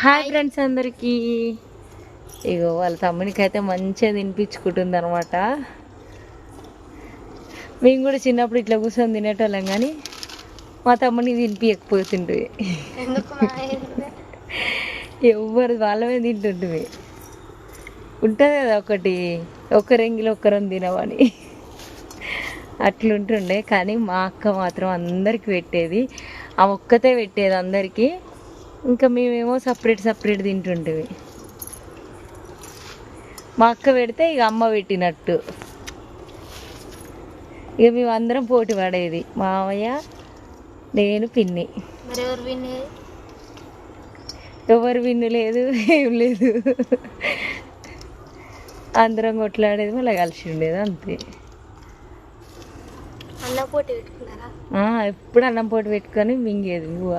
Hi friends అందరికీ. ఇగో వాళ్ళ తమ్మునికైతే మంచిగా తినిపించుకుంటుంది అనమాట. మేము కూడా చిన్నప్పుడు ఇట్లా కూర్చొని తినేటోళ్ళం, కానీ మా తమ్మునికి తినిపించకపోతుంటే ఎవరు వాళ్ళమే తింటుంటివి. ఉంటుంది కదా ఒకటి, ఒక్కరెంగిలో ఒక్కరం తినవని అట్లుంటుండే. కానీ మా అక్క మాత్రం అందరికి పెట్టేది, ఆ ఒక్కతే పెట్టేది అందరికీ. ఇంకా మేమేమో సపరేట్ తింటుంటివి. మా అక్క పెడితే ఇక అమ్మ పెట్టినట్టు. ఇక మేము అందరం పోటీ పడేది, మామయ్య, నేను, పిన్ని. ఎవరు విన్ను లేదు, ఏం లేదు. అందరం కొట్లాడేది, మళ్ళీ కలిసి ఉండేది, అంతే. అన్నం పోటీ పెట్టుకున్నారా? ఎప్పుడు అన్నం పోటీ పెట్టుకొని మింగేది నువ్వు.